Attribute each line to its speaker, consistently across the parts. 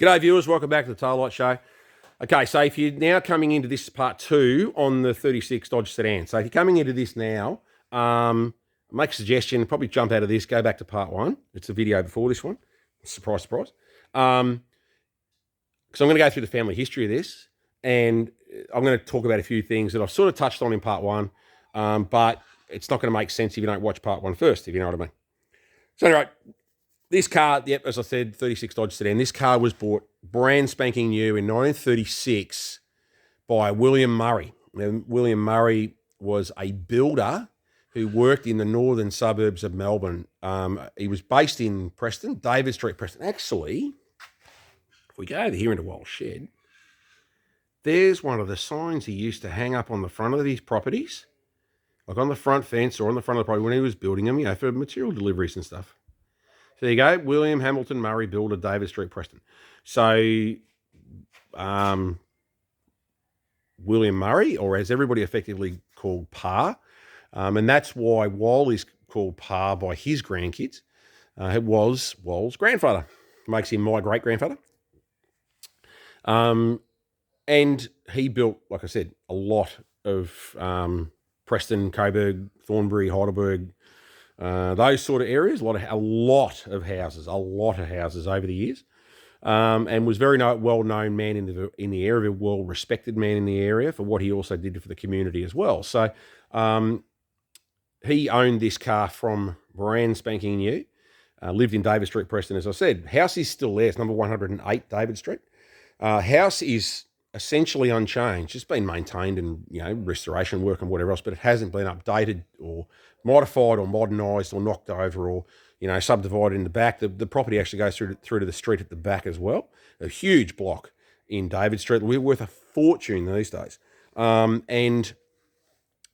Speaker 1: G'day viewers, welcome back to the Taillight Show. Okay, so if you're now coming into this part 2 on the 36 Dodge sedan, so if you're coming into this now, make a suggestion, probably jump out of this, go back to part 1. It's a video before this one. Surprise, surprise. Because I'm going to go through the family history of this, and I'm going to talk about a few things that I've sort of touched on in part 1, but it's not going to make sense if you don't watch part 1 first, if you know what I mean. So anyway, this car, yep, as I said, 36 Dodge sedan. This car was bought brand spanking new in 1936 by William Murray. Now, William Murray was a builder who worked in the northern suburbs of Melbourne. He was based in Preston, David Street, Preston. Actually, if we go over here into Walsh Shed, there's one of the signs he used to hang up on the front of his properties, like on the front fence or on the front of the property when he was building them, you know, for material deliveries and stuff. So there you go, William Hamilton Murray, builder, David Street, Preston. So William Murray, or as everybody effectively called Pa, and that's why Wal is called Pa by his grandkids. It was Wal's grandfather. Makes him my great-grandfather. And he built, like I said, a lot of Preston, Coburg, Thornbury, Heidelberg, those sort of areas, a lot of houses over the years, and was very well-known man in the area, a well-respected man in the area for what he also did for the community as well. So he owned this car from brand spanking new, lived in David Street, Preston, as I said. House is still there. It's number 108 David Street. House is essentially unchanged. It's been maintained and, you know, restoration work and whatever else, but it hasn't been updated or modified or modernised or knocked over or, you know, subdivided in the back. The property actually goes through to the street at the back as well. A huge block in David Street. We're worth a fortune these days. And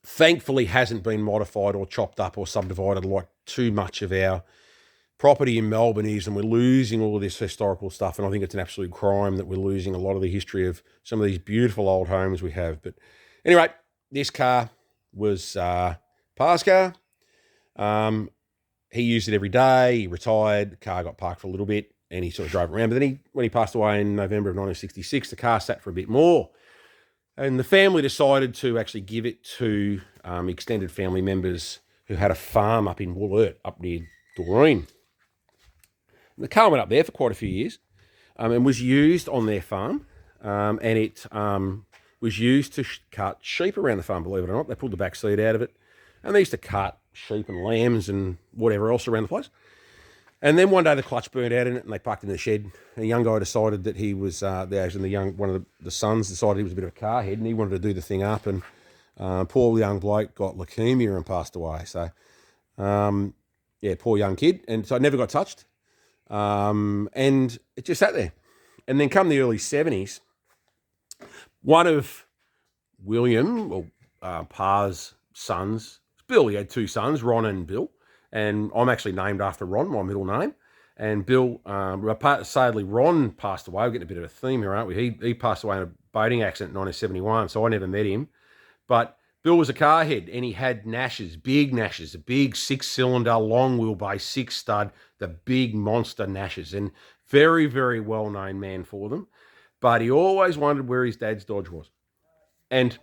Speaker 1: thankfully hasn't been modified or chopped up or subdivided like too much of our property in Melbourne is, and we're losing all of this historical stuff. And I think it's an absolute crime that we're losing a lot of the history of some of these beautiful old homes we have. But anyway, this car was Pa's car. He used it every day. He retired. The car got parked for a little bit, and he sort of drove around. But then when he passed away in November of 1966, the car sat for a bit more. And the family decided to actually give it to extended family members who had a farm up in Woolert, up near Doreen. The car went up there for quite a few years and was used on their farm, and it was used to cut sheep around the farm, believe it or not. They pulled the back seat out of it, and they used to cut sheep and lambs and whatever else around the place. And then one day the clutch burnt out in it, and they parked in the shed. And a young guy decided that he was, one of the sons decided he was a bit of a car head, and he wanted to do the thing up, and poor young bloke got leukemia and passed away. So, poor young kid. And so it never got touched. And it just sat there. And then come the early 70s, one of William, or Pa's sons, Bill, he had two sons, Ron and Bill, and I'm actually named after Ron, my middle name. And Bill, sadly, Ron passed away. We're getting a bit of a theme here, aren't we? He passed away in a boating accident in 1971, so I never met him. But Bill was a car head, and he had Nashes, a big six-cylinder, long wheelbase, six-stud, the big monster Nashes, and very, very well-known man for them. But he always wondered where his dad's Dodge was. And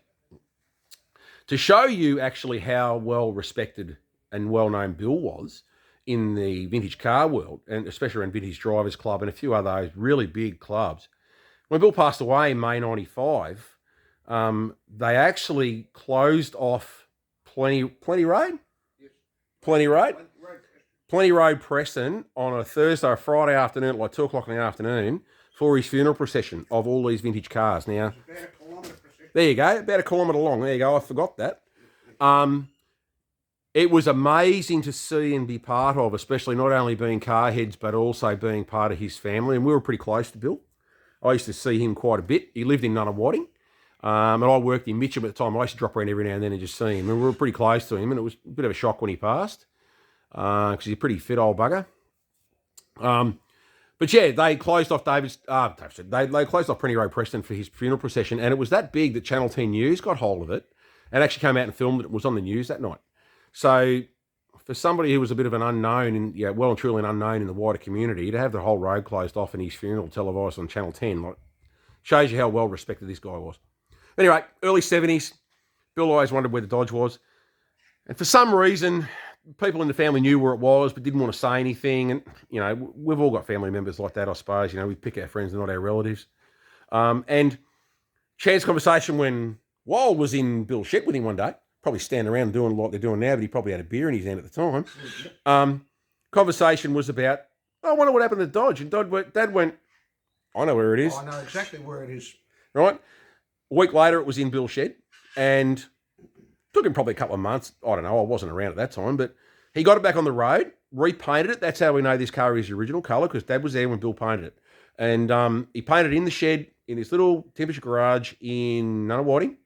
Speaker 1: to show you actually how well-respected and well-known Bill was in the vintage car world, and especially around Vintage Drivers Club and a few other really big clubs, when Bill passed away in May 95, they actually closed off Plenty Road? Yes. Plenty Road, Preston, on a Thursday or Friday afternoon at like 2 o'clock in the afternoon for his funeral procession of all these vintage cars. Now,
Speaker 2: about a kilometre procession.
Speaker 1: There you go, about a kilometre long. There you go, I forgot that. It was amazing to see and be part of, especially not only being car heads, but also being part of his family. And we were pretty close to Bill. I used to see him quite a bit. He lived in Nunawading. And I worked in Mitcham at the time. I used to drop around every now and then and just see him. And we were pretty close to him, and it was a bit of a shock when he passed, because he's a pretty fit old bugger. But yeah, they closed off they closed off Plenty Road Preston for his funeral procession, and it was that big that Channel 10 News got hold of it and actually came out and filmed it. It was on the news that night. So for somebody who was a bit of an unknown, and well and truly an unknown in the wider community, to have the whole road closed off and his funeral televised on Channel 10, like, shows you how well respected this guy was. Anyway, early 70s, Bill always wondered where the Dodge was. And for some reason, people in the family knew where it was, but didn't want to say anything. And, we've all got family members like that, I suppose. We pick our friends and not our relatives. And chance conversation when Wall was in Bill's shed with him one day, probably standing around doing like they're doing now, but he probably had a beer in his hand at the time. Conversation was about, I wonder what happened to Dodge. And Dad went, I know where it is.
Speaker 2: I know exactly where it is.
Speaker 1: Right? A week later, it was in Bill's shed. And took him probably a couple of months. I don't know. I wasn't around at that time. But he got it back on the road, repainted it. That's how we know this car is the original colour, because Dad was there when Bill painted it. And he painted it in the shed in this little temperature garage in Nunawading.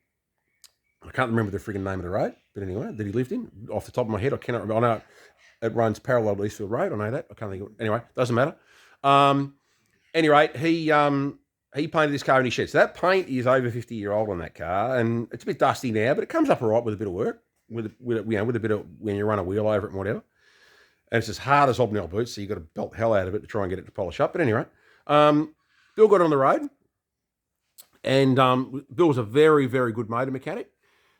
Speaker 1: I can't remember the frigging name of the road, but anyway, that he lived in. Off the top of my head, I cannot remember. I know it runs parallel to Eastfield Road. I know that. I can't think of it. Anyway, doesn't matter. Anyway, he painted this car in his shed. So that paint is over 50-year-old on that car, and it's a bit dusty now, but it comes up all right with a bit of work, with a bit of when you run a wheel over it and whatever. And it's as hard as hobnail boots, so you've got to belt the hell out of it to try and get it to polish up. But anyway, Bill got on the road, and Bill was a very, very good motor mechanic.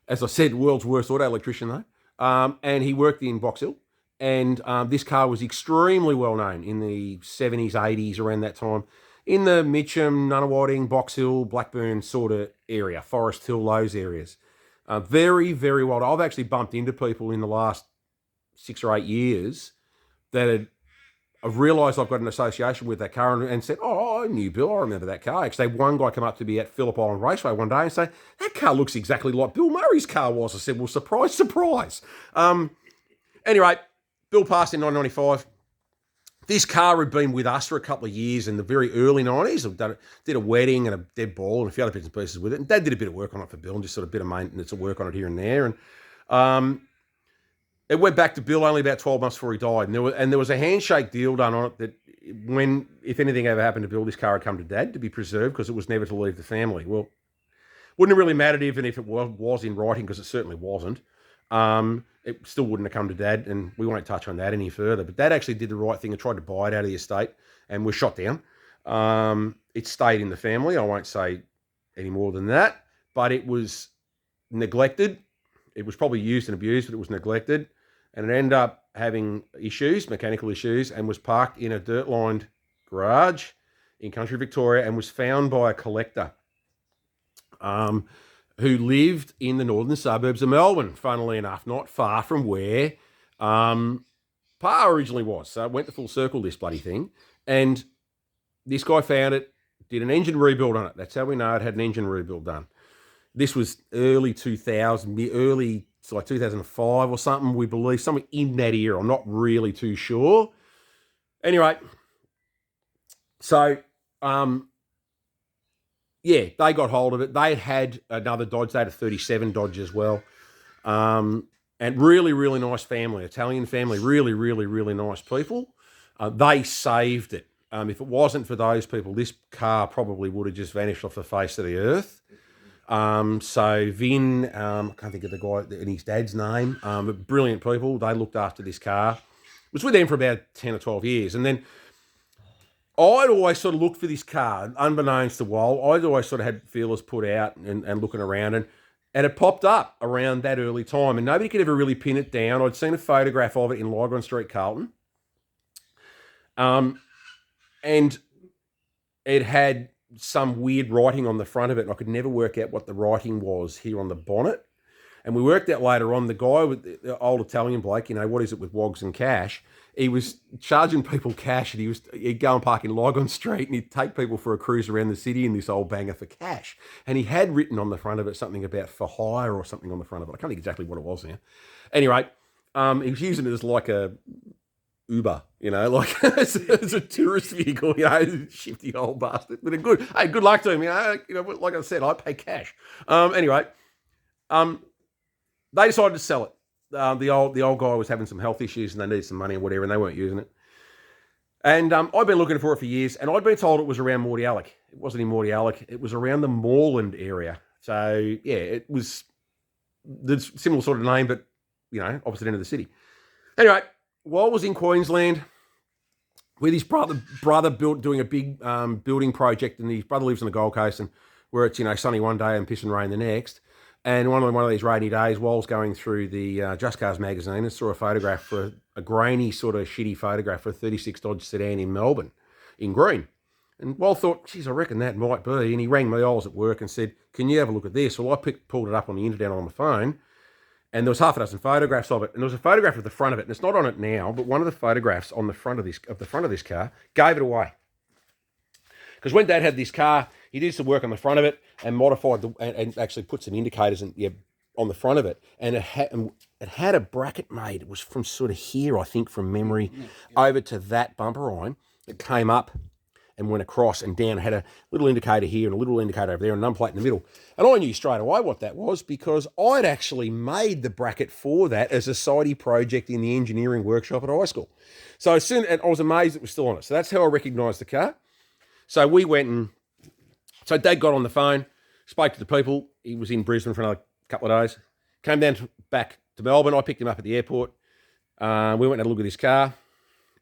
Speaker 1: As I said, world's worst auto electrician though. And he worked in Box Hill. And this car was extremely well known in the 70s, 80s, around that time, in the Mitcham, Nunawading, Box Hill, Blackburn sort of area, Forest Hill, those areas. Very, very well. I've actually bumped into people in the last 6 or 8 years that I've realised I've got an association with that car and said, I knew Bill, I remember that car. Actually, one guy came up to me at Phillip Island Raceway one day and said, that car looks exactly like Bill Murray's car was. I said, well, surprise, surprise. Anyway, Bill passed in 1995. This car had been with us for a couple of years in the very early 90s. I did a wedding and a dead ball and a few other bits and pieces with it. And Dad did a bit of work on it for Bill and just sort of a bit of maintenance and work on it here and there. And it went back to Bill only about 12 months before he died. And there was a handshake deal done on it that if anything ever happened to Bill, this car would come to Dad to be preserved because it was never to leave the family. Well, wouldn't have really mattered even if it was in writing, because it certainly wasn't. It still wouldn't have come to Dad, and we won't touch on that any further. But Dad actually did the right thing and tried to buy it out of the estate and was shot down. It stayed in the family. I won't say any more than that, but it was neglected. It was probably used and abused, but it was neglected. And it ended up having issues, mechanical issues, and was parked in a dirt-lined garage in country Victoria and was found by a collector who lived in the northern suburbs of Melbourne, funnily enough, not far from where Pa originally was. So it went the full circle, this bloody thing. And this guy found it, did an engine rebuild on it. That's how we know it had an engine rebuild done. This was early 2000, it's like 2005 or something, we believe, somewhere in that era. I'm not really too sure. Anyway, so, they got hold of it. They had another Dodge. They had a 37 Dodge as well. And really, really nice family, Italian family, really, really, really nice people. They saved it. If it wasn't for those people, this car probably would have just vanished off the face of the earth. So Vin, I can't think of the guy and his dad's name, but brilliant people. They looked after this car. It was with them for about 10 or 12 years. And then I'd always sort of looked for this car, unbeknownst to Wal. I'd always sort of had feelers put out and looking around, and it popped up around that early time, and nobody could ever really pin it down. I'd seen a photograph of it in Lygon Street, Carlton. And it had some weird writing on the front of it, and I could never work out what the writing was here on the bonnet. And we worked out later on, the guy with the old Italian bloke, what is it with wogs and cash? He was charging people cash, and he'd go and park in Lygon Street, and he'd take people for a cruise around the city in this old banger for cash. And he had written on the front of it something about for hire or something on the front of it. I can't think exactly what it was now. Anyway, he was using it as like a Uber, like as a tourist vehicle, shifty old bastard. But good luck to him, like I said, I pay cash. Anyway, they decided to sell it. The old guy was having some health issues and they needed some money or whatever, and they weren't using it. And I'd been looking for it for years, and I'd been told it was around Mordialloc. It wasn't in Mordialloc. It was around the Moreland area. So, it was the similar sort of name, but, opposite end of the city. Anyway, while I was in Queensland with his brother doing a big building project, and his brother lives on the Gold Coast, and where it's sunny one day and pissing rain the next. And one of these rainy days, while I was going through the Just Cars magazine and saw a photograph for a grainy sort of shitty photograph for a 36 Dodge sedan in Melbourne, in green. And Wal thought, geez, I reckon that might be. And he rang me, I was at work, and said, can you have a look at this? Well, I pulled it up on the internet on my phone, and there was half a dozen photographs of it. And there was a photograph of the front of it, and it's not on it now, but one of the photographs on the front of this car gave it away. Because when Dad had this car, he did some work on the front of it and modified and actually put some indicators on the front of it. And it had a bracket made. It was from sort of here, I think, from memory, over to that bumper line that came up and went across and down. It had a little indicator here and a little indicator over there and a number plate in the middle. And I knew straight away what that was because I'd actually made the bracket for that as a sidey project in the engineering workshop at high school. So and I was amazed it was still on it. So that's how I recognised the car. So we went and... So Dad got on the phone, spoke to the people. He was in Brisbane for another couple of days. Came down back to Melbourne. I picked him up at the airport. We went and had a look at his car.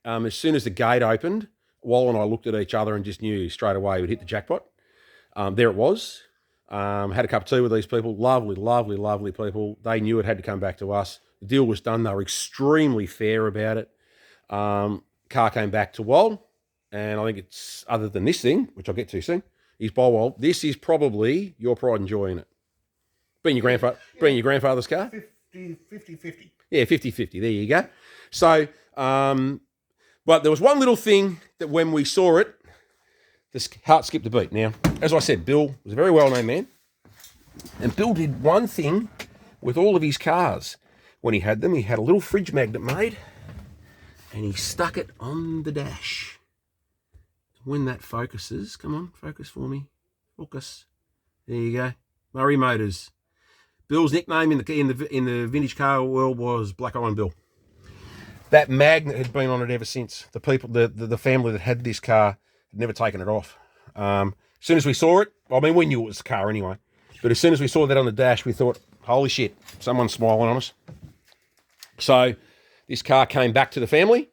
Speaker 1: As soon as the gate opened, Wal and I looked at each other and just knew straight away we'd hit the jackpot. There it was. Had a cup of tea with these people. Lovely, lovely, lovely people. They knew it had to come back to us. The deal was done. They were extremely fair about it. Car came back to Wal. And I think it's, other than this thing, which I'll get to soon, is by Wal. This is probably your pride and joy in it. Being your grandfather's car?
Speaker 2: 50-50.
Speaker 1: Yeah, 50-50. There you go. So, but there was one little thing that when we saw it, the heart skipped a beat. Now, as I said, Bill was a very well-known man. And Bill did one thing with all of his cars. When he had them, he had a little fridge magnet made, and he stuck it on the dash. When that focuses, come on, focus for me. Focus. There you go. Murray Motors. Bill's nickname in the vintage car world was Black Iron Bill. That magnet had been on it ever since. The people, the family that had this car had never taken it off. As soon as we saw it, I mean, we knew it was the car anyway. But as soon as we saw that on the dash, we thought, holy shit, someone's smiling on us. So this car came back to the family.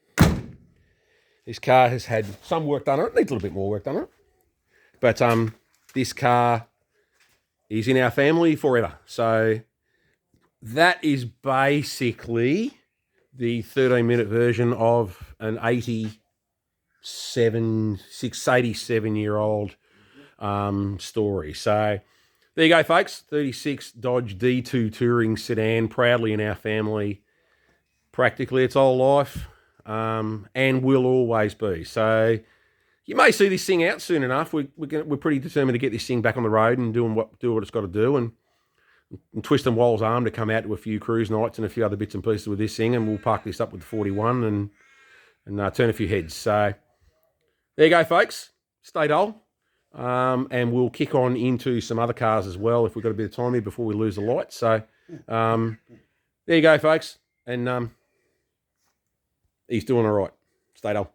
Speaker 1: This car has had some work done on it. Needs a little bit more work done on it. But this car is in our family forever. So that is basically the 13-minute version of an 87-year-old story. So there you go, folks. 36 Dodge D2 Touring Sedan, proudly in our family. Practically its whole life. And will always be. So you may see this thing out soon enough. We're pretty determined to get this thing back on the road and do what it's got to do, and twisting Wal's arm to come out to a few cruise nights and a few other bits and pieces with this thing, and we'll park this up with the 41 and turn a few heads. So there you go, folks. Stay dull. And we'll kick on into some other cars as well if we've got a bit of time here before we lose the light. So there you go, folks. And he's doing all right. Stay dull.